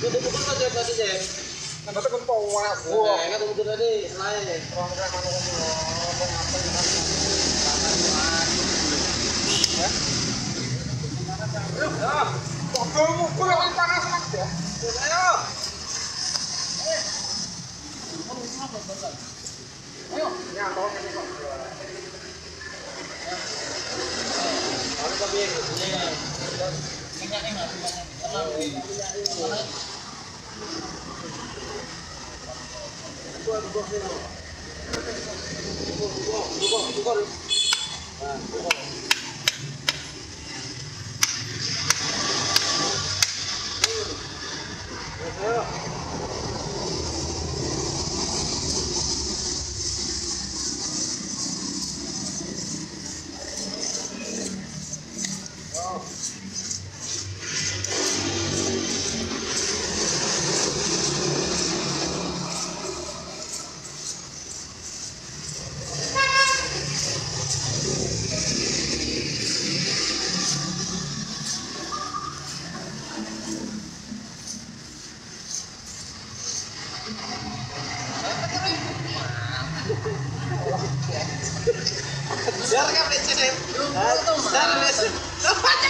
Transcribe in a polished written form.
Itu bukan aja tadi ya. Nah, tapi kan power. Wah, kan tunggu tadi, lain. Orang kayak mana ngomong apa ya? Ya. Pokoknya mukul yang panas mas ya. Ayo. Ayo. Ya, tolong ini kok. Harus tapi ini. Minyak enggak? Jangan kan presiden. Jangan presiden. Jangan.